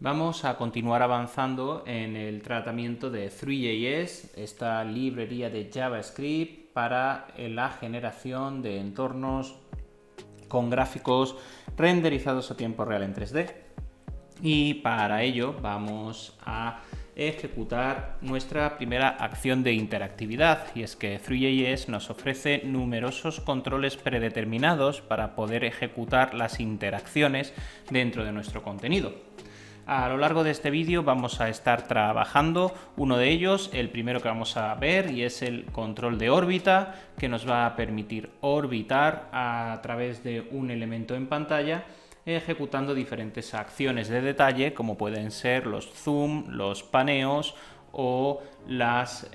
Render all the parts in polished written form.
Vamos a continuar avanzando en el tratamiento de Three.js, esta librería de JavaScript para la generación de entornos con gráficos renderizados a tiempo real en 3D. Y para ello vamos a ejecutar nuestra primera acción de interactividad, y es que Three.js nos ofrece numerosos controles predeterminados para poder ejecutar las interacciones dentro de nuestro contenido. A lo largo de este vídeo vamos a estar trabajando uno de ellos, el primero que vamos a ver, y es el control de órbita, que nos va a permitir orbitar a través de un elemento en pantalla, ejecutando diferentes acciones de detalle, como pueden ser los zoom, los paneos o las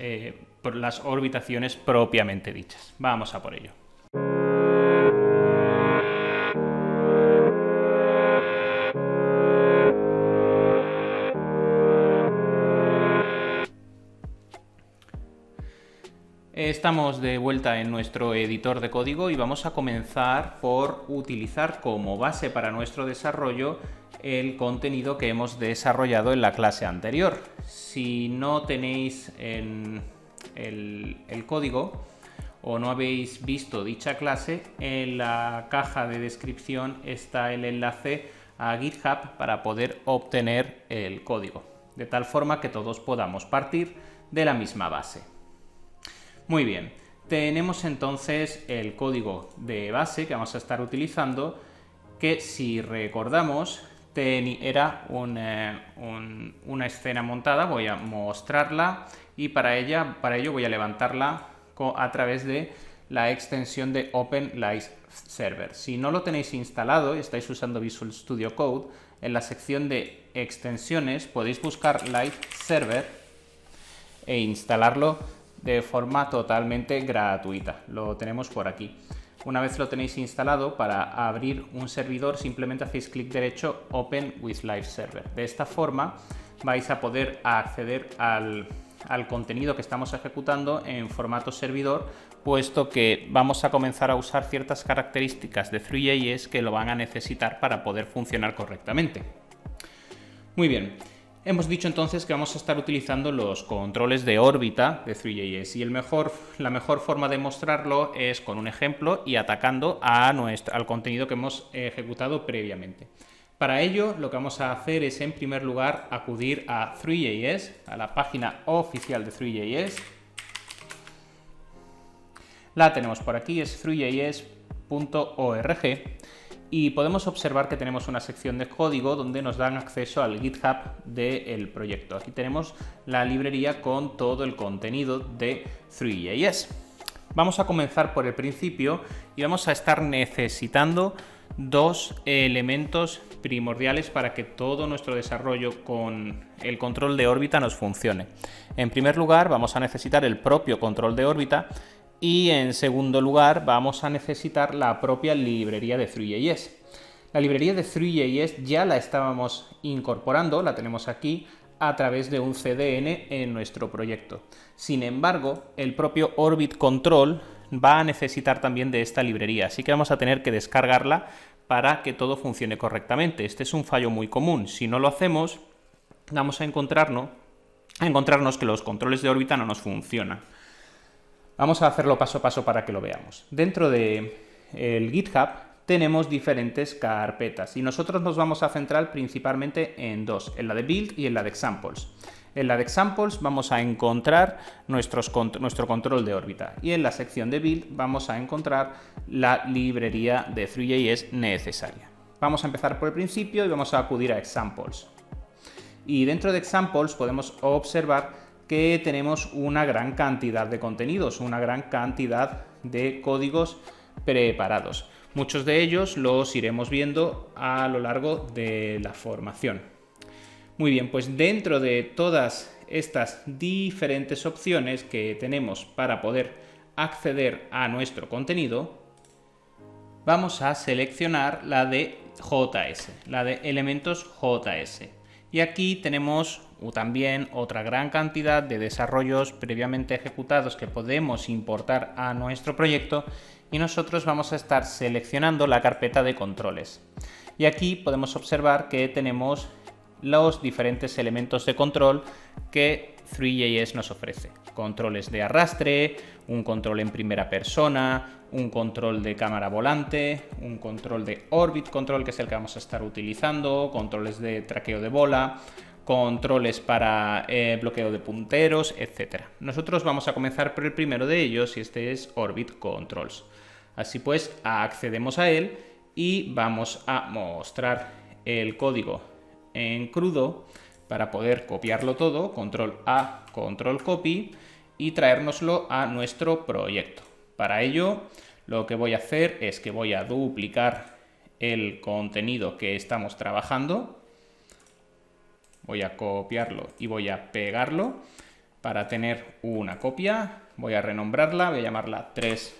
orbitaciones propiamente dichas. Vamos a por ello. Estamos de vuelta en nuestro editor de código y vamos a comenzar por utilizar como base para nuestro desarrollo el contenido que hemos desarrollado en la clase anterior. Si no tenéis el código o no habéis visto dicha clase, en la caja de descripción está el enlace a GitHub para poder obtener el código, de tal forma que todos podamos partir de la misma base. Muy bien, tenemos entonces el código de base que vamos a estar utilizando, que si recordamos era una escena montada. Voy a mostrarla y para ello voy a levantarla a través de la extensión de Open Live Server. Si no lo tenéis instalado y estáis usando Visual Studio Code, en la sección de extensiones podéis buscar Live Server e instalarlo de forma totalmente gratuita. Lo tenemos por aquí. Una vez lo tenéis instalado, para abrir un servidor simplemente hacéis clic derecho Open with Live Server. De esta forma vais a poder acceder al contenido que estamos ejecutando en formato servidor, puesto que vamos a comenzar a usar ciertas características de Three.js que lo van a necesitar para poder funcionar correctamente. Muy bien. Hemos dicho entonces que vamos a estar utilizando los controles de órbita de Three.js, y la mejor forma de mostrarlo es con un ejemplo y atacando al contenido que hemos ejecutado previamente. Para ello, lo que vamos a hacer es, en primer lugar, acudir a Three.js, a la página oficial de Three.js. La tenemos por aquí, es three.js.org. Y podemos observar que tenemos una sección de código donde nos dan acceso al GitHub del proyecto. Aquí tenemos la librería con todo el contenido de Three.js. Vamos a comenzar por el principio y vamos a estar necesitando dos elementos primordiales para que todo nuestro desarrollo con el control de órbita nos funcione. En primer lugar, vamos a necesitar el propio control de órbita. Y en segundo lugar vamos a necesitar la propia librería de Three.js. La librería de Three.js ya la estábamos incorporando, la tenemos aquí, a través de un CDN en nuestro proyecto. Sin embargo, el propio Orbit Control va a necesitar también de esta librería, así que vamos a tener que descargarla para que todo funcione correctamente. Este es un fallo muy común. Si no lo hacemos, vamos a encontrarnos que los controles de órbita no nos funcionan. Vamos a hacerlo paso a paso para que lo veamos. Dentro del GitHub tenemos diferentes carpetas y nosotros nos vamos a centrar principalmente en dos, en la de Build y en la de Examples. En la de Examples vamos a encontrar nuestro control de órbita, y en la sección de Build vamos a encontrar la librería de Three.js necesaria. Vamos a empezar por el principio y vamos a acudir a Examples. Y dentro de Examples podemos observar que tenemos una gran cantidad de contenidos, una gran cantidad de códigos preparados. Muchos de ellos los iremos viendo a lo largo de la formación. Muy bien, pues dentro de todas estas diferentes opciones que tenemos para poder acceder a nuestro contenido, vamos a seleccionar la de JS, la de elementos JS. Y aquí tenemos también otra gran cantidad de desarrollos previamente ejecutados que podemos importar a nuestro proyecto, y nosotros vamos a estar seleccionando la carpeta de controles. Y aquí podemos observar que tenemos los diferentes elementos de control que Three.js nos ofrece. Controles de arrastre, un control en primera persona, un control de cámara volante, un control de Orbit Control, que es el que vamos a estar utilizando, controles de traqueo de bola, controles para bloqueo de punteros, etc. Nosotros vamos a comenzar por el primero de ellos y este es Orbit Controls. Así pues, accedemos a él y vamos a mostrar el código en crudo para poder copiarlo todo, control A, control copy, y traérnoslo a nuestro proyecto. Para ello, lo que voy a hacer es que voy a duplicar el contenido que estamos trabajando. Voy a copiarlo y voy a pegarlo para tener una copia. Voy a renombrarla, voy a llamarla 3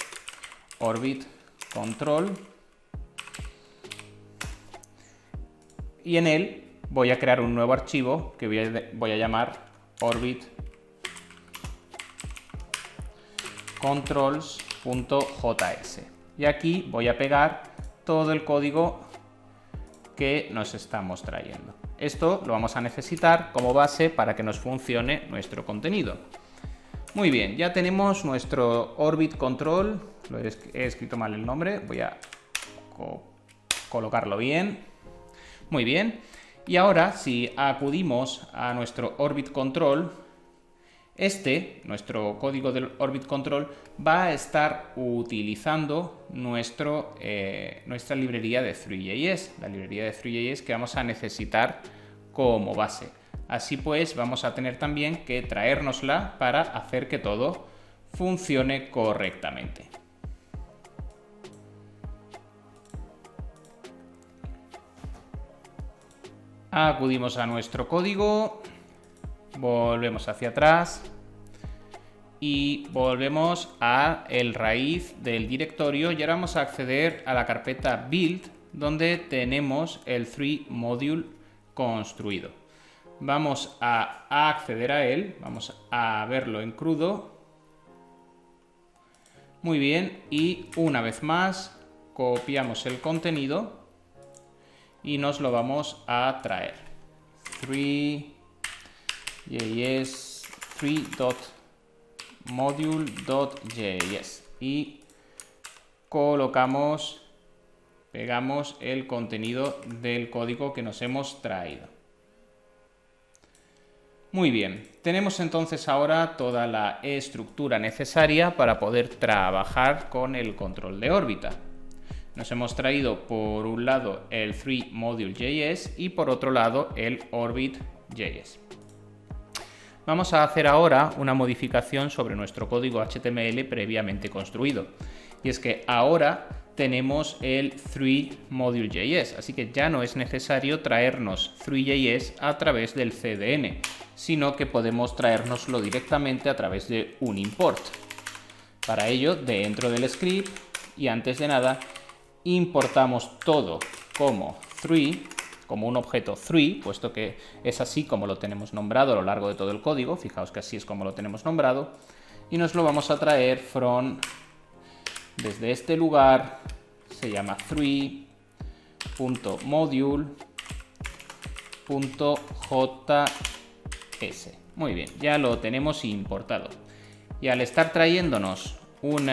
Orbit Control. Y en él voy a crear un nuevo archivo que voy a llamar Orbit Controls.js. Y aquí voy a pegar todo el código que nos estamos trayendo. Esto lo vamos a necesitar como base para que nos funcione nuestro contenido. Muy bien, ya tenemos nuestro Orbit Control. He escrito mal el nombre, voy a colocarlo bien. Muy bien. Y ahora, si acudimos a nuestro Orbit Control, nuestro código del Orbit Control, va a estar utilizando nuestra librería de Three.js, la librería de Three.js que vamos a necesitar como base. Así pues, vamos a tener también que traérnosla para hacer que todo funcione correctamente. Acudimos a nuestro código, volvemos hacia atrás y volvemos a el raíz del directorio y ahora vamos a acceder a la carpeta build donde tenemos el Three Module construido. Vamos a acceder a él, vamos a verlo en crudo. Muy bien, y una vez más copiamos el contenido y nos lo vamos a traer. Three.module.js y pegamos el contenido del código que nos hemos traído. Muy bien, tenemos entonces ahora toda la estructura necesaria para poder trabajar con el control de órbita. Nos hemos traído por un lado el Three.module.js y por otro lado el Orbit.js. Vamos a hacer ahora una modificación sobre nuestro código HTML previamente construido. Y es que ahora tenemos el Three.module.js, así que ya no es necesario traernos Three.js a través del CDN, sino que podemos traérnoslo directamente a través de un import. Para ello, dentro del script y antes de nada, importamos todo como Three, como un objeto Three, puesto que es así como lo tenemos nombrado a lo largo de todo el código. Fijaos que así es como lo tenemos nombrado. Y nos lo vamos a traer desde este lugar, se llama Three.module.js. Muy bien, ya lo tenemos importado. Y al estar trayéndonos un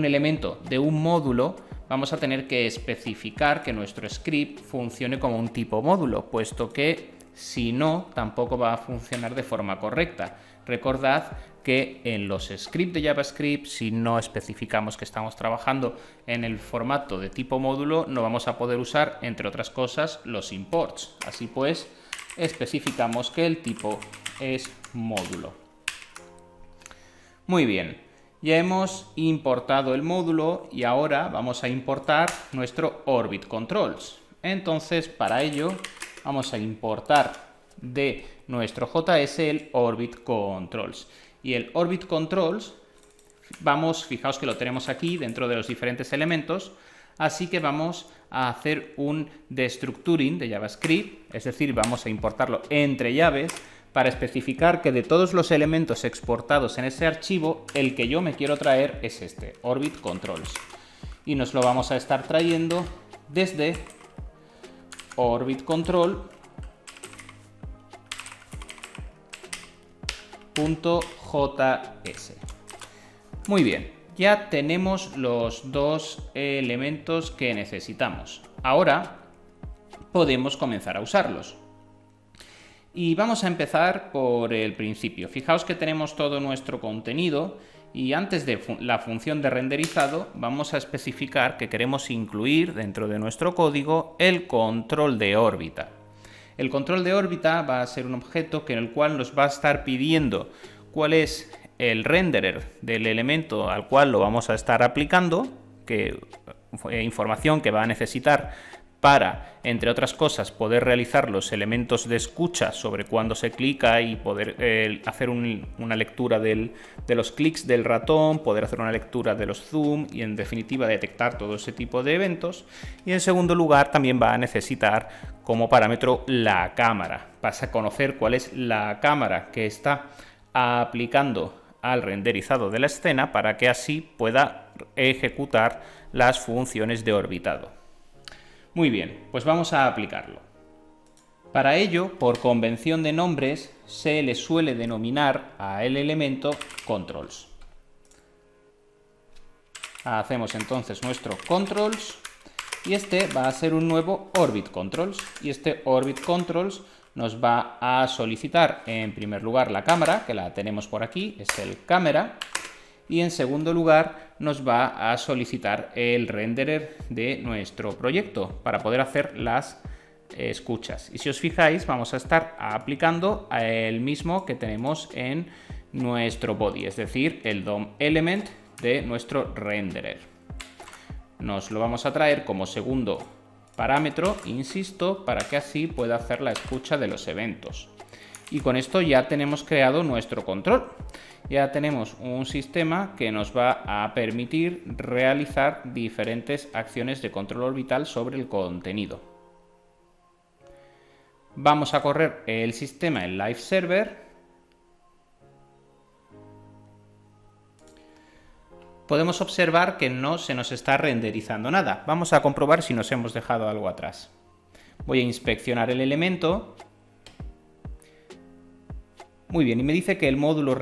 elemento de un módulo, vamos a tener que especificar que nuestro script funcione como un tipo módulo, puesto que si no, tampoco va a funcionar de forma correcta. Recordad que en los scripts de JavaScript, si no especificamos que estamos trabajando en el formato de tipo módulo, no vamos a poder usar, entre otras cosas, los imports. Así pues, especificamos que el tipo es módulo. Muy bien. Ya hemos importado el módulo y ahora vamos a importar nuestro Orbit Controls. Entonces, para ello, vamos a importar de nuestro JS el Orbit Controls. Y el Orbit Controls, fijaos que lo tenemos aquí dentro de los diferentes elementos, así que vamos a hacer un destructuring de JavaScript, es decir, vamos a importarlo entre llaves, para especificar que de todos los elementos exportados en ese archivo, el que yo me quiero traer es este, Orbit Controls. Y nos lo vamos a estar trayendo desde orbit control .js. Muy bien, ya tenemos los dos elementos que necesitamos. Ahora podemos comenzar a usarlos. Y vamos a empezar por el principio. Fijaos que tenemos todo nuestro contenido y antes de la función de renderizado vamos a especificar que queremos incluir dentro de nuestro código el control de órbita. El control de órbita va a ser un objeto en el cual nos va a estar pidiendo cuál es el renderer del elemento al cual lo vamos a estar aplicando, información que va a necesitar para, entre otras cosas, poder realizar los elementos de escucha sobre cuando se clica y poder hacer una lectura de los clics del ratón, poder hacer una lectura de los zoom y en definitiva detectar todo ese tipo de eventos. Y en segundo lugar también va a necesitar como parámetro la cámara. Vas a conocer cuál es la cámara que está aplicando al renderizado de la escena para que así pueda ejecutar las funciones de orbitado. Muy bien, pues vamos a aplicarlo. Para ello, por convención de nombres, se le suele denominar al elemento controls. Hacemos entonces nuestro controls y este va a ser un nuevo orbit controls. Y este orbit controls nos va a solicitar en primer lugar la cámara, que la tenemos por aquí, es el cámara. Y en segundo lugar nos va a solicitar el renderer de nuestro proyecto para poder hacer las escuchas. Y si os fijáis vamos a estar aplicando el mismo que tenemos en nuestro body, es decir, el DOM element de nuestro renderer. Nos lo vamos a traer como segundo parámetro, insisto, para que así pueda hacer la escucha de los eventos. Y con esto ya tenemos creado nuestro control. Ya tenemos un sistema que nos va a permitir realizar diferentes acciones de control orbital sobre el contenido. Vamos a correr el sistema en Live Server. Podemos observar que no se nos está renderizando nada. Vamos a comprobar si nos hemos dejado algo atrás. Voy a inspeccionar el elemento. Muy bien, y me dice que el módulo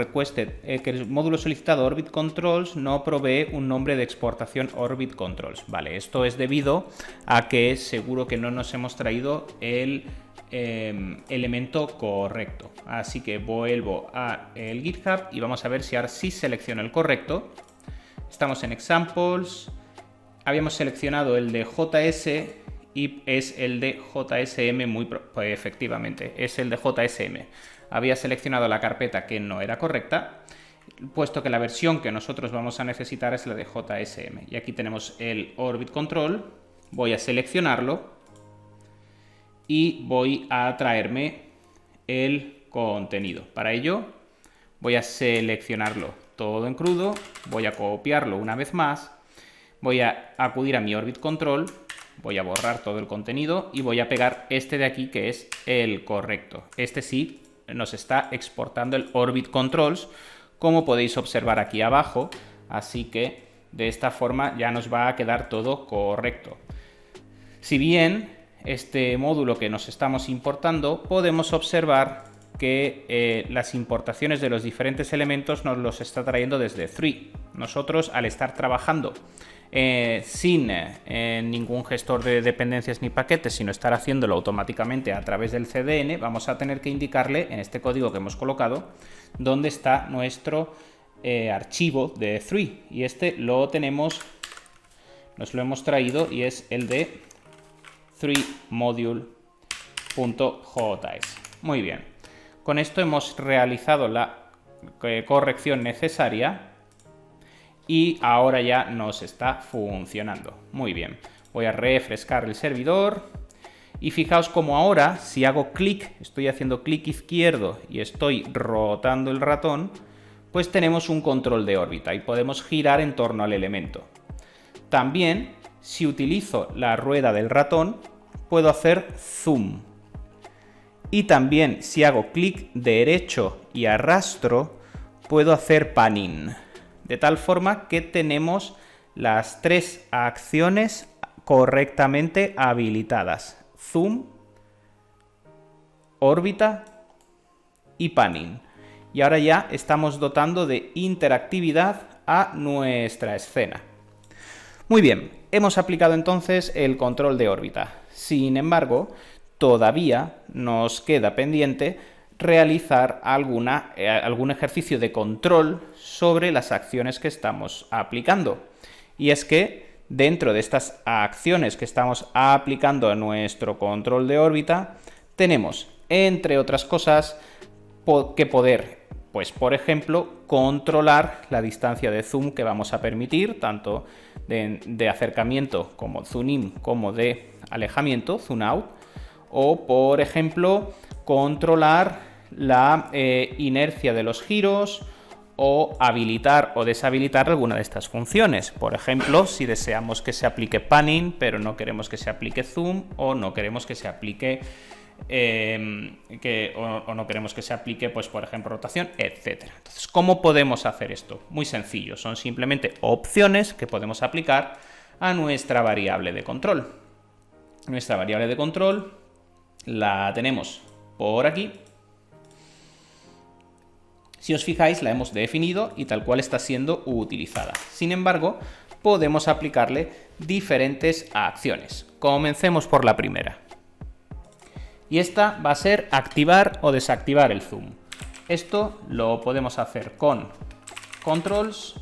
solicitado Orbit Controls no provee un nombre de exportación Orbit Controls. Vale, esto es debido a que seguro que no nos hemos traído el elemento correcto. Así que vuelvo a el GitHub y vamos a ver si ahora sí selecciono el correcto. Estamos en Examples, habíamos seleccionado el de JS y es el de JSM, pues efectivamente, es el de JSM. Había seleccionado la carpeta que no era correcta, puesto que la versión que nosotros vamos a necesitar es la de JSM. Y aquí tenemos el Orbit Control, voy a seleccionarlo y voy a traerme el contenido. Para ello voy a seleccionarlo todo en crudo, voy a copiarlo una vez más, voy a acudir a mi Orbit Control, voy a borrar todo el contenido y voy a pegar este de aquí que es el correcto. Este sí nos está exportando el Orbit Controls, como podéis observar aquí abajo, así que de esta forma ya nos va a quedar todo correcto. Si bien este módulo que nos estamos importando, podemos observar que las importaciones de los diferentes elementos nos los está trayendo desde Three. Nosotros, al estar trabajando sin ningún gestor de dependencias ni paquetes, sino estar haciéndolo automáticamente a través del CDN, vamos a tener que indicarle en este código que hemos colocado dónde está nuestro archivo de Three. Y este lo tenemos, nos lo hemos traído y es el de ThreeModule.js. Muy bien. Con esto hemos realizado la corrección necesaria y ahora ya nos está funcionando. Muy bien. Voy a refrescar el servidor y fijaos como ahora, si hago clic, estoy haciendo clic izquierdo y estoy rotando el ratón, pues tenemos un control de órbita y podemos girar en torno al elemento. También, si utilizo la rueda del ratón, puedo hacer zoom. Y también si hago clic derecho y arrastro, puedo hacer panning. De tal forma que tenemos las tres acciones correctamente habilitadas. zoom, órbita y panning. Y ahora ya estamos dotando de interactividad a nuestra escena. Muy bien, hemos aplicado entonces el control de órbita. Sin embargo, todavía nos queda pendiente realizar algún ejercicio de control sobre las acciones que estamos aplicando. Y es que dentro de estas acciones que estamos aplicando a nuestro control de órbita, tenemos, entre otras cosas, que poder, pues por ejemplo, controlar la distancia de zoom que vamos a permitir, tanto de acercamiento como zoom in, como de alejamiento, zoom out, o por ejemplo, controlar la inercia de los giros, o habilitar o deshabilitar alguna de estas funciones. Por ejemplo, si deseamos que se aplique panning, pero no queremos que se aplique zoom, o no queremos que se aplique no queremos que se aplique, pues por ejemplo, rotación, etcétera. Entonces, ¿cómo podemos hacer esto? Muy sencillo, son simplemente opciones que podemos aplicar a nuestra variable de control. Nuestra variable de control la tenemos por aquí. Si os fijáis, la hemos definido y tal cual está siendo utilizada. Sin embargo, podemos aplicarle diferentes acciones. Comencemos por la primera. Y esta va a ser activar o desactivar el zoom. Esto lo podemos hacer con controls,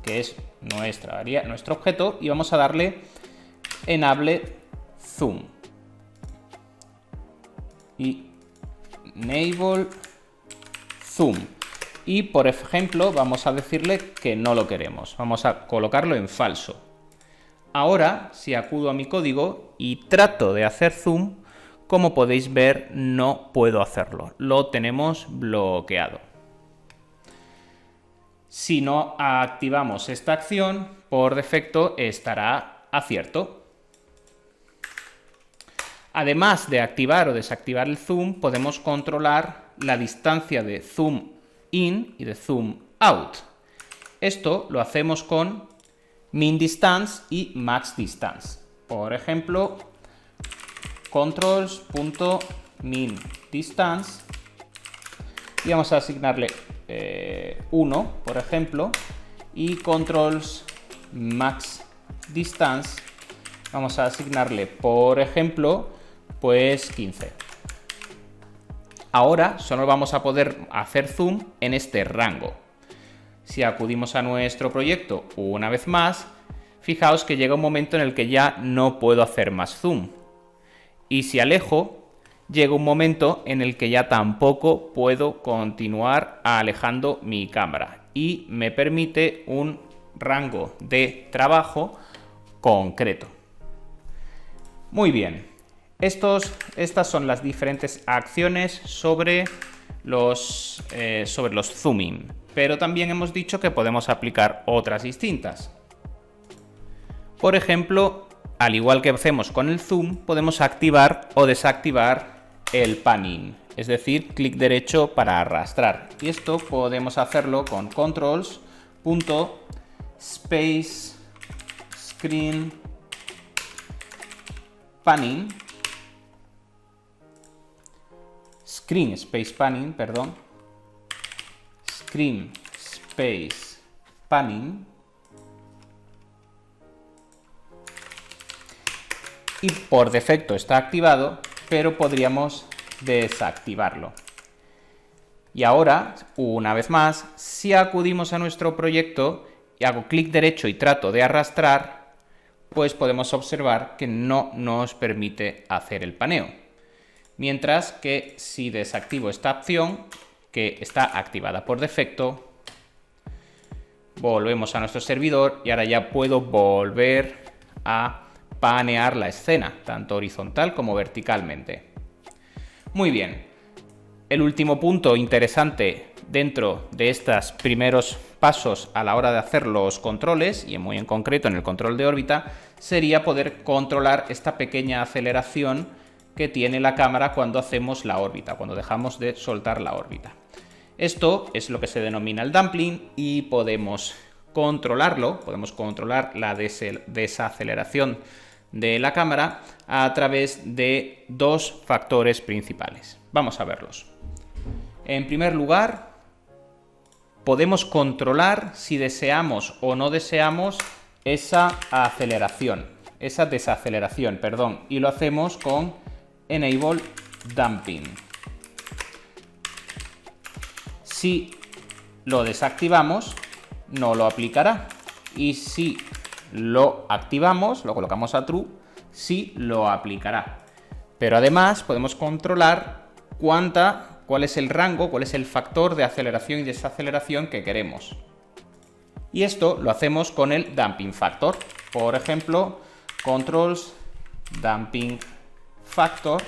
que es nuestro objeto, y vamos a darle enable zoom. Y enable zoom. Y por ejemplo, vamos a decirle que no lo queremos. Vamos a colocarlo en falso. Ahora, si acudo a mi código y trato de hacer zoom, como podéis ver, no puedo hacerlo. Lo tenemos bloqueado. Si no activamos esta acción, por defecto estará acierto. Además de activar o desactivar el zoom, podemos controlar la distancia de zoom in y de zoom out. Esto lo hacemos con min distance y max distance. Por ejemplo, controls.min distance y vamos a asignarle 1, por ejemplo, y controls max distance vamos a asignarle, por ejemplo, pues 15. Ahora solo vamos a poder hacer zoom en este rango. Si acudimos a nuestro proyecto una vez más, fijaos que llega un momento en el que ya no puedo hacer más zoom. Y si alejo, llega un momento en el que ya tampoco puedo continuar alejando mi cámara. Y me permite un rango de trabajo concreto. Muy bien. Estas son las diferentes acciones sobre los zooming. Pero también hemos dicho que podemos aplicar otras distintas. Por ejemplo, al igual que hacemos con el zoom, podemos activar o desactivar el panning, es decir, clic derecho para arrastrar. Y esto podemos hacerlo con controls.space screen panning, screen space panning, screen space panning, y por defecto está activado, pero podríamos desactivarlo. Y ahora, una vez más, si acudimos a nuestro proyecto y hago clic derecho y trato de arrastrar, pues podemos observar que no nos permite hacer el paneo. Mientras que si desactivo esta opción, que está activada por defecto, volvemos a nuestro servidor y ahora ya puedo volver a panear la escena, tanto horizontal como verticalmente. Muy bien. El último punto interesante dentro de estos primeros pasos a la hora de hacer los controles, y muy en concreto en el control de órbita, sería poder controlar esta pequeña aceleración que tiene la cámara cuando hacemos la órbita, cuando dejamos de soltar la órbita. Esto es lo que se denomina el dampling y podemos controlarlo, podemos controlar la desaceleración de la cámara a través de dos factores principales. Vamos a verlos. En primer lugar, podemos controlar si deseamos o no deseamos esa desaceleración, y lo hacemos con Enable Damping. Si lo desactivamos, no lo aplicará, y si lo activamos, lo colocamos a True, sí lo aplicará. Pero además podemos controlar cuál es el rango, cuál es el factor de aceleración y desaceleración que queremos. Y esto lo hacemos con el Damping Factor. Por ejemplo, Controls Damping Factor.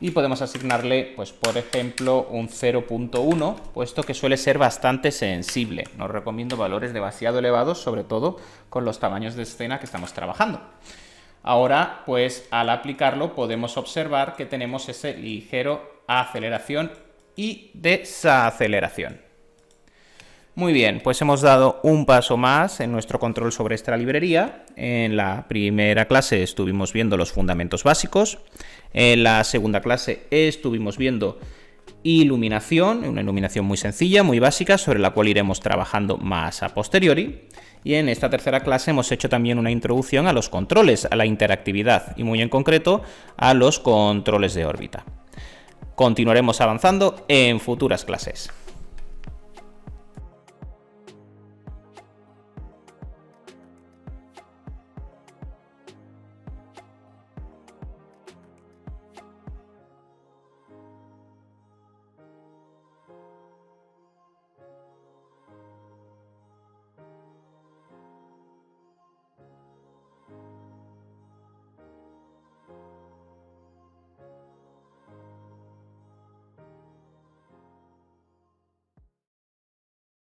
Y podemos asignarle, pues por ejemplo, un 0.1, puesto que suele ser bastante sensible. No recomiendo valores demasiado elevados, sobre todo con los tamaños de escena que estamos trabajando. Ahora, pues al aplicarlo podemos observar que tenemos ese ligero aceleración y desaceleración. Muy bien, pues hemos dado un paso más en nuestro control sobre esta librería. En la primera clase estuvimos viendo los fundamentos básicos. En la segunda clase estuvimos viendo iluminación, una iluminación muy sencilla, muy básica, sobre la cual iremos trabajando más a posteriori. Y en esta tercera clase hemos hecho también una introducción a los controles, a la interactividad y muy en concreto a los controles de órbita. Continuaremos avanzando en futuras clases.